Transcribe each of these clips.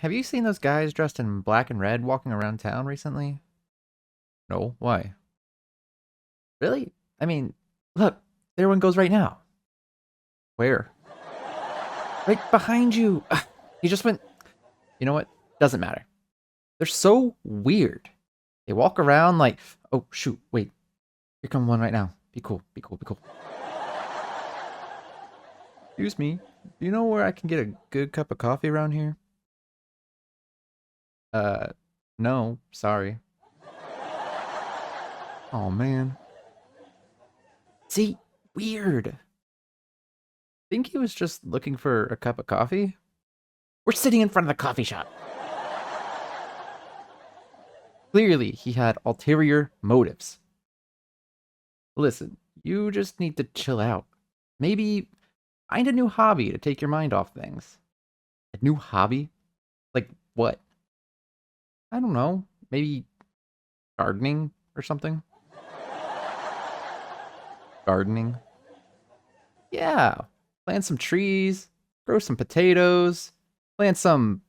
have you seen those guys dressed in black and red walking around town recently? No, why? Really? I mean, look, there one goes right now. Where? Right behind you. Ugh, he just went. You know what? Doesn't matter. They're so weird. They walk around like, oh shoot, wait. Here come one right now. Be cool, be cool, be cool. Excuse me. Do you know where I can get a good cup of coffee around here? No, sorry. Oh man. See, weird. Think he was just looking for a cup of coffee? We're sitting in front of the coffee shop. Clearly, he had ulterior motives. Listen, you just need to chill out. Maybe find a new hobby to take your mind off things. A new hobby? Like what? I don't know. Maybe gardening or something? Gardening? Yeah. Plant some trees, grow some potatoes, plant some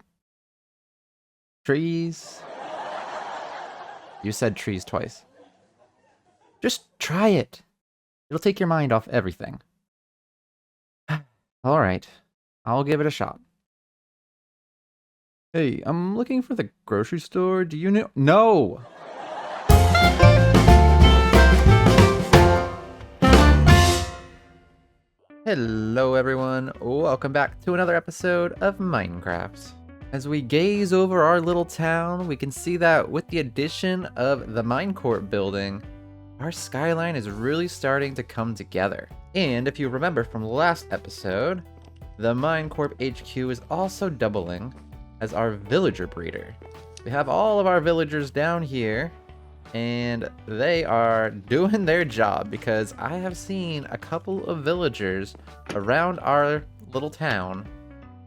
trees. You said trees twice. Just try it. It'll take your mind off everything. Alright, I'll give it a shot. Hey, I'm looking for the grocery store. Do you know? No! Hello everyone, welcome back to another episode of Minecraft. As we gaze over our little town, we can see that with the addition of the Minecorp building, our skyline is really starting to come together. And if you remember from the last episode, the Minecorp HQ is also doubling as our villager breeder. We have all of our villagers down here, and they are doing their job because I have seen a couple of villagers around our little town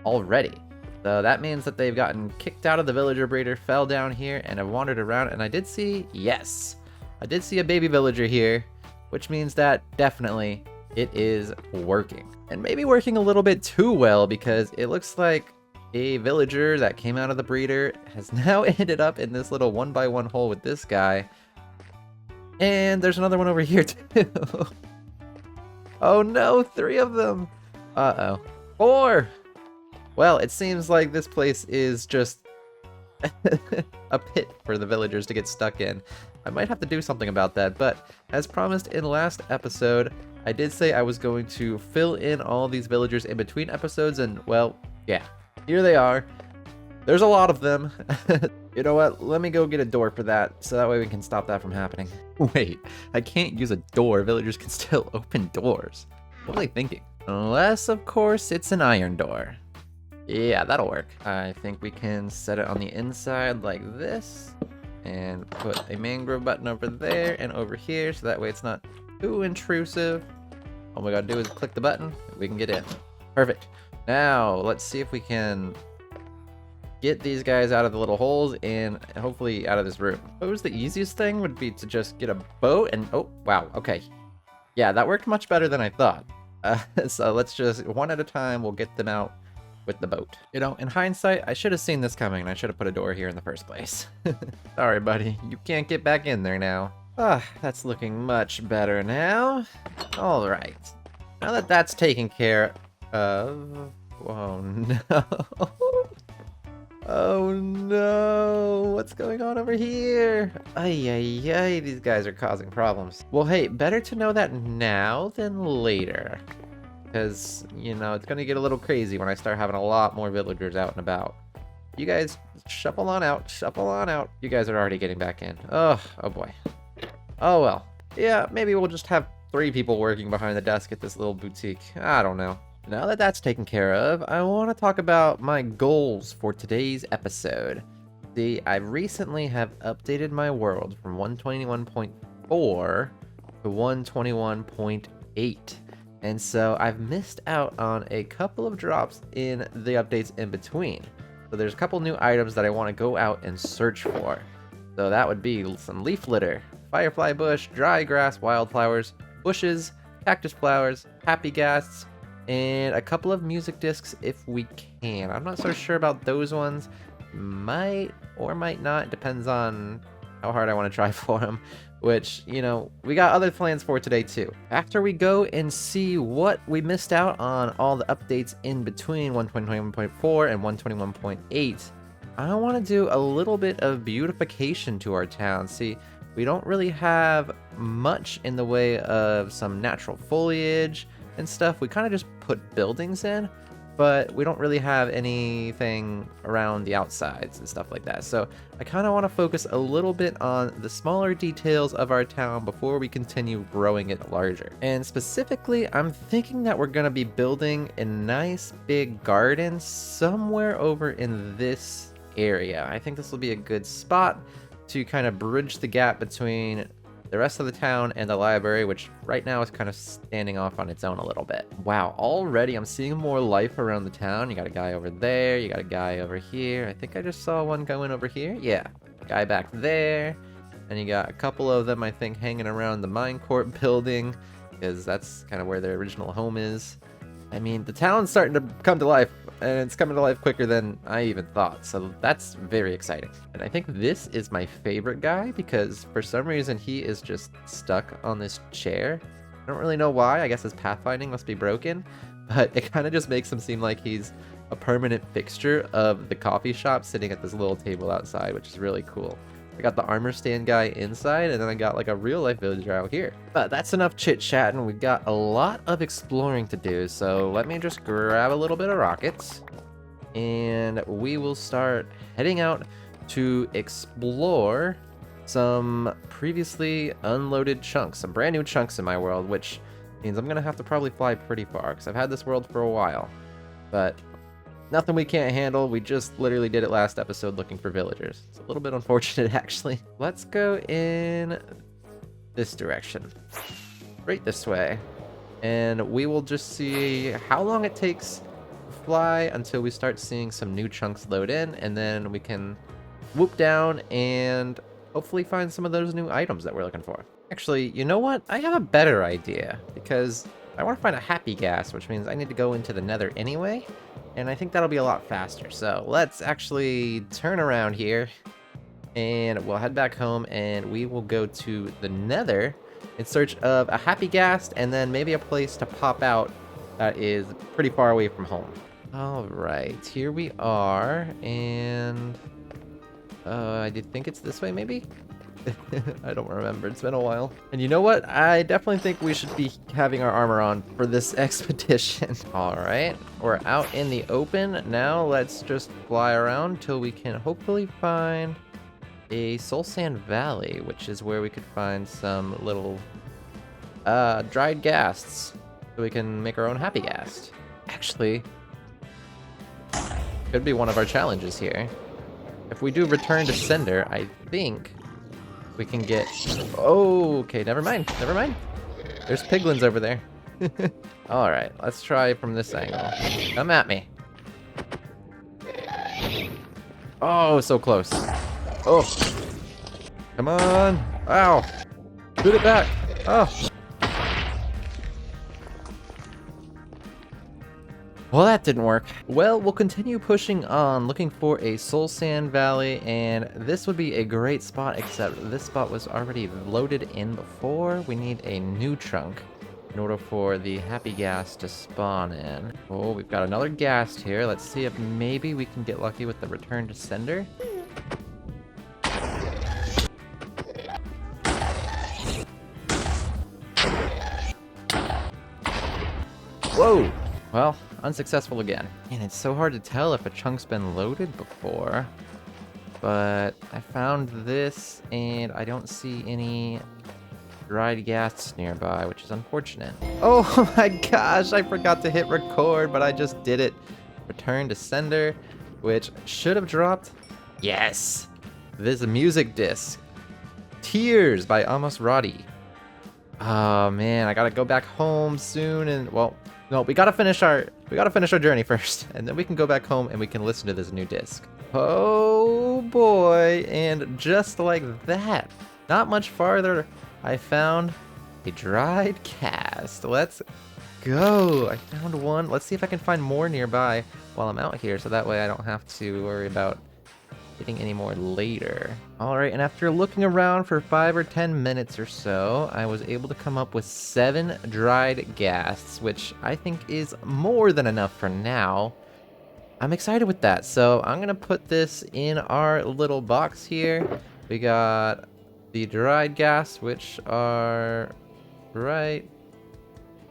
already. So that means that they've gotten kicked out of the villager breeder, fell down here, and have wandered around. And I did see, yes, I did see a baby villager here, which means that definitely it is working. And maybe working a little bit too well because it looks like a villager that came out of the breeder has now ended up in this little 1x1 hole with this guy. And there's another one over here too. Oh no, 3 of them. Uh-oh. 4! Well, it seems like this place is just a pit for the villagers to get stuck in. I might have to do something about that, but as promised in last episode, I did say I was going to fill in all these villagers in between episodes, and well, yeah, here they are. There's a lot of them. You know what? Let me go get a door for that, so that way we can stop that from happening. Wait, I can't use a door. Villagers can still open doors. What are they thinking? Unless, of course, it's an iron door. Yeah, that'll work. I think we can set it on the inside like this, and put a mangrove button over there and over here, so that way it's not too intrusive. All we gotta do is click the button, and we can get in. Perfect. Now, let's see if we can get these guys out of the little holes and hopefully out of this room. Suppose the easiest thing would be to just get a boat and, oh, wow, okay. Yeah, that worked much better than I thought. So let's just, one at a time, we'll get them out with the boat. You know, in hindsight, I should have seen this coming and I should have put a door here in the first place. Sorry, buddy, you can't get back in there now. Ah, that's looking much better now. All right, now that that's taken care of, oh no. Oh no, what's going on over here? Ay, ay, ay, these guys are causing problems. Well, hey, better to know that now than later. Because, you know, it's gonna get a little crazy when I start having a lot more villagers out and about. You guys, shuffle on out, shuffle on out. You guys are already getting back in. Oh boy. Oh well. Yeah, maybe we'll just have 3 people working behind the desk at this little boutique. I don't know. Now that that's taken care of, I want to talk about my goals for today's episode. See, I recently have updated my world from 121.4 to 121.8. And so I've missed out on a couple of drops in the updates in between. So there's a couple new items that I want to go out and search for. So that would be some leaf litter, firefly bush, dry grass, wildflowers, bushes, cactus flowers, happy ghasts, and a couple of music discs if we can. I'm not so sure about those ones. might or might not. It depends on how hard I want to try for him. Which, you know, we got other plans for today too. After we go and see what we missed out on all the updates in between 121.4 and 121.8, I want to do a little bit of beautification to our town. See, we don't really have much in the way of some natural foliage and stuff. We kind of just put buildings in, but we don't really have anything around the outsides and stuff like that. So I kind of want to focus a little bit on the smaller details of our town before we continue growing it larger. And specifically, I'm thinking that we're going to be building a nice big garden somewhere over in this area. I think this will be a good spot to kind of bridge the gap between the rest of the town and the library, which right now is kind of standing off on its own a little bit. Wow, already I'm seeing more life around the town. You got a guy over there, you got a guy over here. I think I just saw one going over here. Yeah, guy back there. And you got a couple of them, I think, hanging around the mine court building, because that's kind of where their original home is. I mean, the town's starting to come to life, and it's coming to life quicker than I even thought, so that's very exciting. And I think this is my favorite guy, because for some reason he is just stuck on this chair. I don't really know why. I guess his pathfinding must be broken, but it kind of just makes him seem like he's a permanent fixture of the coffee shop, sitting at this little table outside, which is really cool. I got the armor stand guy inside, and then I got like a real life villager out here. But that's enough chit chatting. We've got a lot of exploring to do, so let me just grab a little bit of rockets, and we will start heading out to explore some previously unloaded chunks, some brand new chunks in my world, which means I'm gonna have to probably fly pretty far, because I've had this world for a while. But nothing we can't handle. We just literally did it last episode looking for villagers. It's a little bit unfortunate, actually. Let's go in this direction. Right this way. And we will just see how long it takes to fly until we start seeing some new chunks load in. And then we can whoop down and hopefully find some of those new items that we're looking for. Actually, you know what? I have a better idea, because I want to find a happy gas, which means I need to go into the Nether anyway. And I think that'll be a lot faster. So let's actually turn around here and we'll head back home, and we will go to the Nether in search of a happy ghast and then maybe a place to pop out that is pretty far away from home. All right, here we are. And I did think it's this way, maybe? I don't remember. It's been a while. And you know what? I definitely think we should be having our armor on for this expedition. All right, we're out in the open. Now let's just fly around till we can hopefully find a Soul Sand Valley, which is where we could find some little dried ghasts, so we can make our own happy ghast. Actually, could be one of our challenges here. If we do return to sender, I think we can get... Oh, okay, never mind. Never mind. There's piglins over there. All right, let's try from this angle. Come at me. Oh, so close. Oh. Come on. Ow. Shoot it back. Oh. Well, that didn't work. Well, we'll continue pushing on, looking for a Soul Sand Valley, and this would be a great spot, except this spot was already loaded in before. We need a new chunk in order for the happy ghast to spawn in. Oh, we've got another ghast here. Let's see if maybe we can get lucky with the return to sender. Whoa! Well, unsuccessful again. And it's so hard to tell if a chunk's been loaded before. But I found this, and I don't see any dried ghasts nearby, which is unfortunate. Oh my gosh, I forgot to hit record, but I just did it. Return to sender, which should have dropped. Yes! This is a music disc. Tears by Almost Roddy. Oh man, I gotta go back home soon, and well, no, we gotta finish our journey first, and then we can go back home and we can listen to this new disc. Oh boy, and just like that, not much farther, I found a dried ghast. Let's go. I found one. Let's see if I can find more nearby while I'm out here, so that way I don't have to worry about getting any more later. All right, and after looking around for 5 or 10 minutes or so, I was able to come up with 7 dried ghasts, which I think is more than enough for now. I'm excited with that, so I'm gonna put this in our little box here. We got the dried ghasts, which are right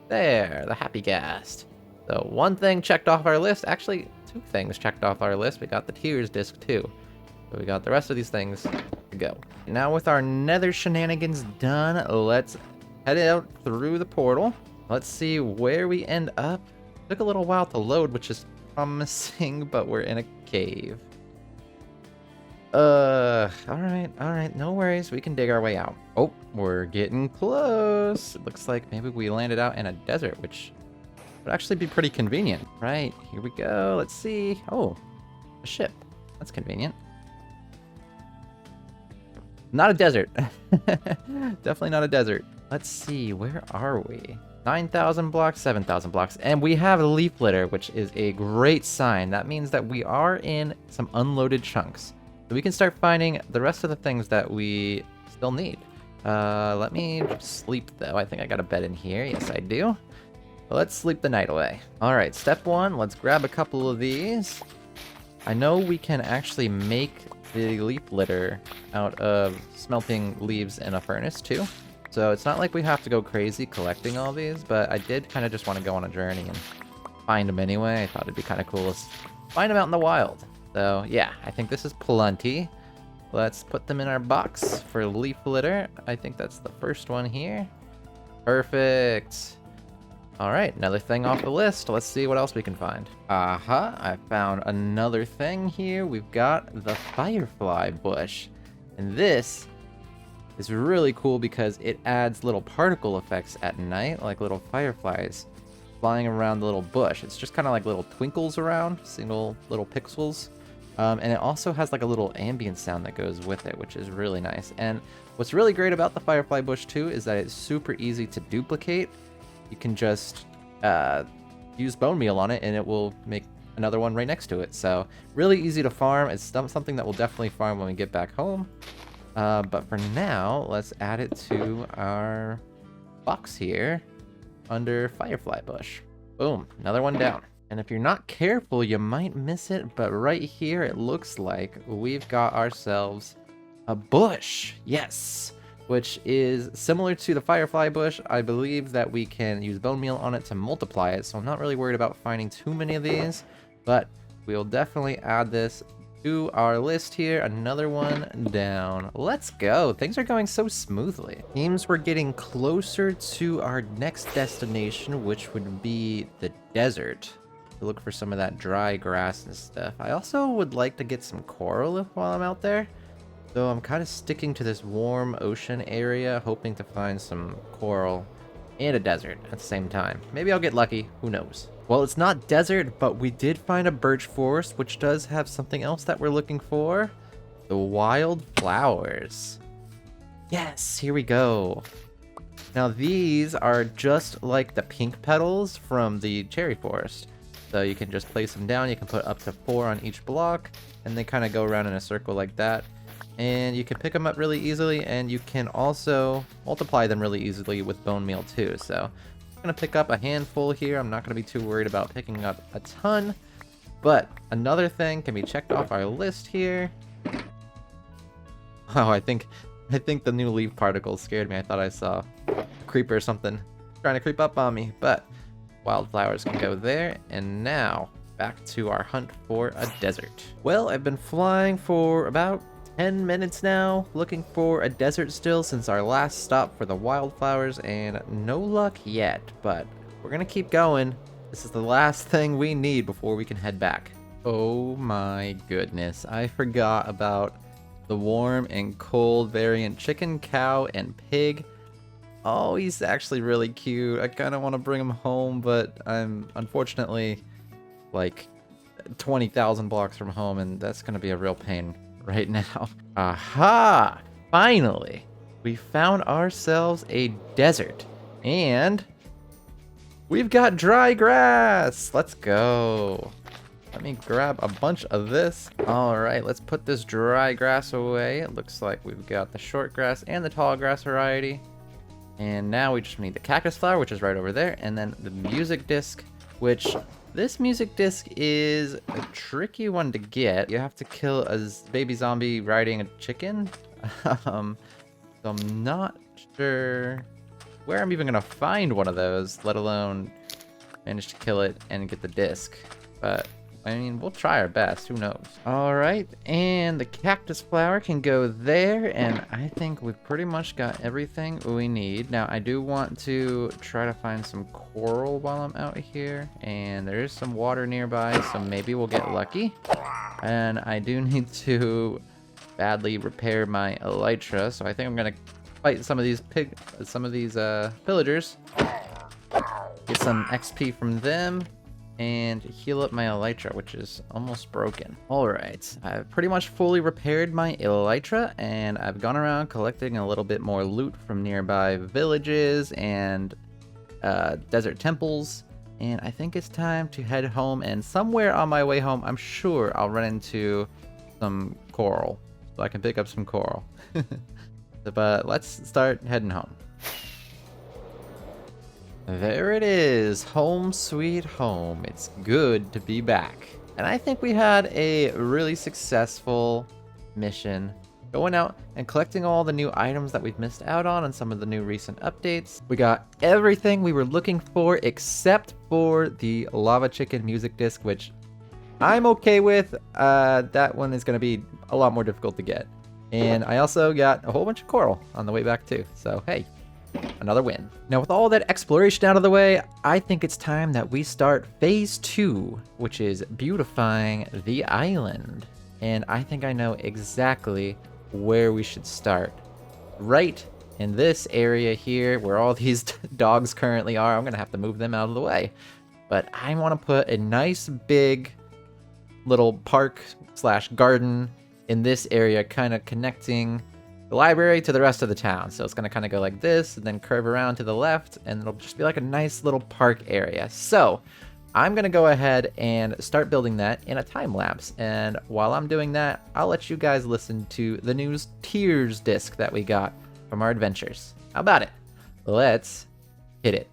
there, the happy ghast. So one thing checked off our list, actually 2 things checked off our list. We got the tears disc too. So we got the rest of these things to go. Now with our nether shenanigans done, let's head out through the portal. Let's see where we end up. Took a little while to load, which is promising, but we're in a cave. Alright, no worries. We can dig our way out. Oh, we're getting close. It looks like maybe we landed out in a desert, which would actually be pretty convenient. Right, here we go. Let's see. Oh, a ship. That's convenient. Not a desert. Definitely not a desert. Let's see, where are we? 9,000 blocks, 7,000 blocks. And we have a leaf litter, which is a great sign. That means that we are in some unloaded chunks. So we can start finding the rest of the things that we still need. Let me sleep, though. I think I got a bed in here. Yes, I do. Let's sleep the night away. All right, step 1, let's grab a couple of these. I know we can actually make the leaf litter out of smelting leaves in a furnace, too. So it's not like we have to go crazy collecting all these, but I did kind of just want to go on a journey and find them anyway. I thought it'd be kind of cool to find them out in the wild. So yeah, I think this is plenty. Let's put them in our box for leaf litter. I think that's the first one here. Perfect. All right, another thing off the list. Let's see what else we can find. Aha, I found another thing here. We've got the firefly bush. And this is really cool because it adds little particle effects at night, like little fireflies flying around the little bush. It's just kind of like little twinkles around, single little pixels. And it also has like a little ambient sound that goes with it, which is really nice. And what's really great about the firefly bush too is that it's super easy to duplicate. You can just use bone meal on it and it will make another one right next to it. So really easy to farm. It's something that we'll definitely farm when we get back home. But for now, let's add it to our box here under firefly bush. Boom, another one down. And if you're not careful, you might miss it, but right here it looks like we've got ourselves a bush. Yes, which is similar to the firefly bush. I believe that we can use bone meal on it to multiply it, so I'm not really worried about finding too many of these, but we'll definitely add this to our list here. Another one down. Let's go. Things are going so smoothly. Seems we're getting closer to our next destination, which would be the desert. Look for some of that dry grass and stuff. I also would like to get some coral while I'm out there. So I'm kind of sticking to this warm ocean area, hoping to find some coral and a desert at the same time. Maybe I'll get lucky. Who knows? Well, it's not desert, but we did find a birch forest, which does have something else that we're looking for. The wild flowers. Yes, here we go. Now these are just like the pink petals from the cherry forest. So you can just place them down. You can put up to 4 on each block, and they kind of go around in a circle like that. And you can pick them up really easily, and you can also multiply them really easily with bone meal too. So I'm going to pick up a handful here. I'm not going to be too worried about picking up a ton. But another thing can be checked off our list here. Oh, I think the new leaf particles scared me. I thought I saw a creeper or something trying to creep up on me, but wildflowers can go there. And now back to our hunt for a desert. Well, I've been flying for about 10 minutes now, looking for a desert still since our last stop for the wildflowers, and no luck yet, but we're gonna keep going. This is the last thing we need before we can head back. Oh my goodness, I forgot about the warm and cold variant chicken, cow, and pig. Oh, he's actually really cute. I kind of want to bring him home, but I'm unfortunately like 20,000 blocks from home, and that's going to be a real pain right now. Aha! Finally, we found ourselves a desert, and we've got dry grass. Let's go. Let me grab a bunch of this. All right, let's put this dry grass away. It looks like we've got the short grass and the tall grass variety. And now we just need the cactus flower, which is right over there, and then the music disc, which this music disc is a tricky one to get. You have to kill a baby zombie riding a chicken. So I'm not sure where I'm even gonna find one of those, let alone manage to kill it and get the disc. But I mean, we'll try our best, who knows. All right, and the cactus flower can go there, and I think we've pretty much got everything we need. Now, I do want to try to find some coral while I'm out here, and there is some water nearby, so maybe we'll get lucky. And I do need to badly repair my elytra, so I think I'm gonna fight some of these villagers, get some XP from them, and heal up my elytra, which is almost broken. Alright, I've pretty much fully repaired my elytra, and I've gone around collecting a little bit more loot from nearby villages and desert temples, and I think it's time to head home, and somewhere on my way home, I'm sure I'll run into some coral, so I can pick up some coral. But let's start heading home. There it is, home sweet home. It's good to be back. And I think we had a really successful mission, going out and collecting all the new items that we've missed out on and some of the new recent updates. We got everything we were looking for except for the lava chicken music disc, which I'm okay with. That one is going to be a lot more difficult to get. And I also got a whole bunch of coral on the way back too. So hey, another win. Now, with all that exploration out of the way, I think it's time that we start phase 2, which is beautifying the island. And I think I know exactly where we should start. Right in this area here, where all these dogs currently are. I'm gonna have to move them out of the way. But I want to put a nice big little park slash garden in this area, kind of connecting the library to the rest of the town. So it's going to kind of go like this and then curve around to the left, and it'll just be like a nice little park area. So I'm going to go ahead and start building that in a time lapse. And while I'm doing that, I'll let you guys listen to the news tiers disc that we got from our adventures. How about it? Let's hit it.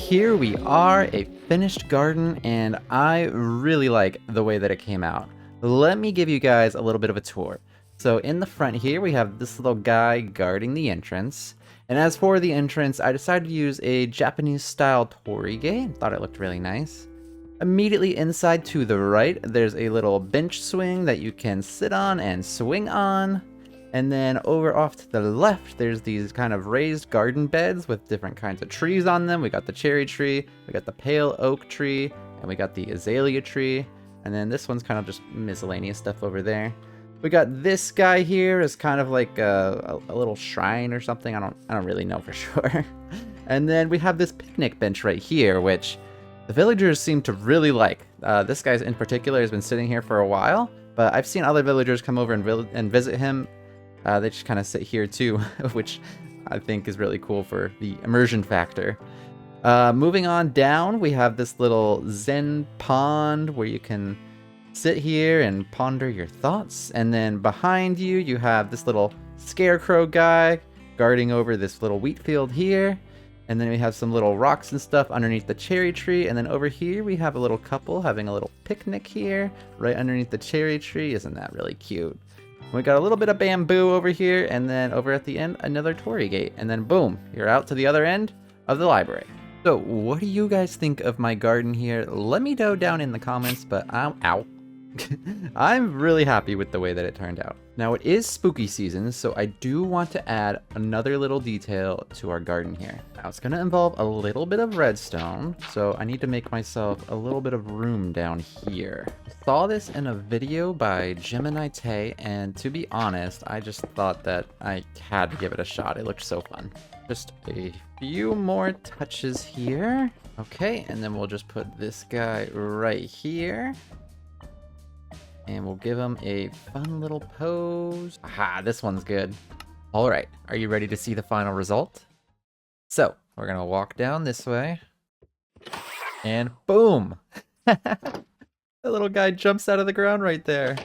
Here we are, a finished garden, and I really like the way that it came out. Let me give you guys a little bit of a tour. So in the front here, we have this little guy guarding the entrance. And as for the entrance, I decided to use a Japanese-style torii. Thought it looked really nice. Immediately inside to the right, there's a little bench swing that you can sit on and swing on. And then over off to the left, there's these kind of raised garden beds with different kinds of trees on them. We got the cherry tree, we got the pale oak tree, and we got the azalea tree. And then this one's kind of just miscellaneous stuff over there. We got this guy here as kind of like a little shrine or something. I don't really know for sure. And then we have this picnic bench right here, which the villagers seem to really like. This guy in particular has been sitting here for a while, but I've seen other villagers come over and visit him. They just kind of sit here too, which I think is really cool for the immersion factor. Moving on down, we have this little Zen pond where you can sit here and ponder your thoughts. And then behind you, you have this little scarecrow guy guarding over this little wheat field here. And then we have some little rocks and stuff underneath the cherry tree. And then over here, we have a little couple having a little picnic here right underneath the cherry tree. Isn't that really cute? We got a little bit of bamboo over here. And then over at the end, another torii gate. And then boom, you're out to the other end of the library. So what do you guys think of my garden here? Let me know down in the comments, but ow. I'm really happy with the way that it turned out. Now it is spooky season, so I do want to add another little detail to our garden here. Now it's gonna involve a little bit of redstone, so I need to make myself a little bit of room down here. I saw this in a video by Gemini Tay, and to be honest, I just thought that I had to give it a shot. It looked so fun. Just a few more touches here. Okay, and then we'll just put this guy right here. And we'll give him a fun little pose. Aha, this one's good. All right, are you ready to see the final result? So, we're gonna walk down this way. And boom! The little guy jumps out of the ground right there.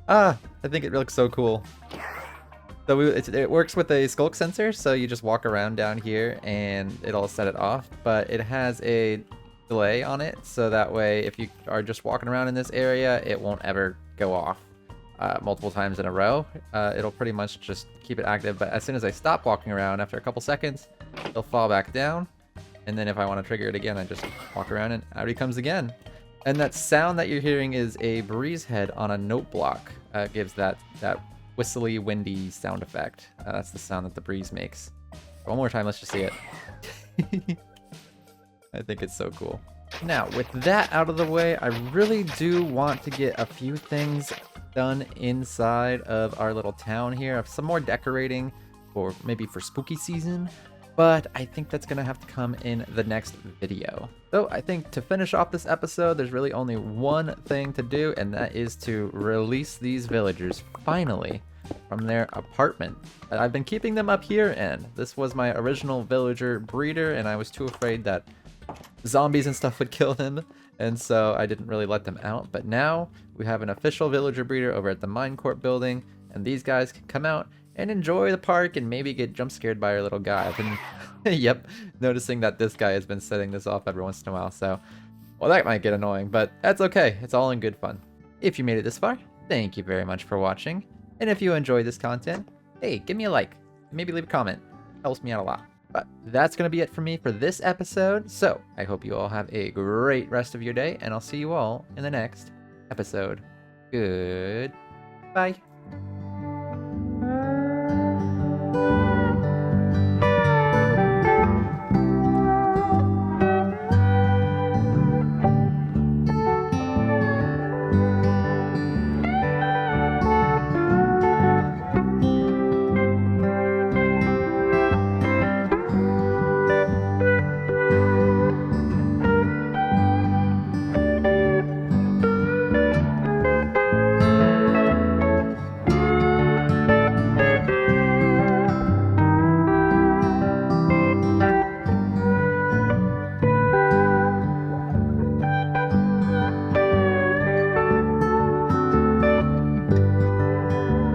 Ah, I think it looks so cool. So it works with a skulk sensor, so you just walk around down here and it'll set it off. But it has a delay on it, so that way if you are just walking around in this area, it won't ever go off multiple times in a row. It'll pretty much just keep it active, but as soon as I stop walking around after a couple seconds, it'll fall back down. And then if I want to trigger it again, I just walk around and out he comes again. And that sound that you're hearing is a breeze head on a note block. It gives that whistly, windy sound effect. That's the sound that the breeze makes. One more time, let's just see it. I think it's so cool. Now, with that out of the way, I really do want to get a few things done inside of our little town here. Some more decorating, or maybe for spooky season, but I think that's gonna have to come in the next video. So I think to finish off this episode, there's really only one thing to do, and that is to release these villagers finally from their apartment. I've been keeping them up here, and this was my original villager breeder, and I was too afraid that zombies and stuff would kill them, and so I didn't really let them out. But now we have an official villager breeder over at the Minecorp building, and these guys can come out and enjoy the park and maybe get jump scared by our little guy. I've been yep, noticing that this guy has been setting this off every once in a while, so well, that might get annoying, but that's okay. It's all in good fun. If you made it this far, thank you very much for watching, and if you enjoyed this content, hey, give me a like, maybe leave a comment. Helps me out a lot. But that's going to be it for me for this episode. So I hope you all have a great rest of your day, and I'll see you all in the next episode. Goodbye.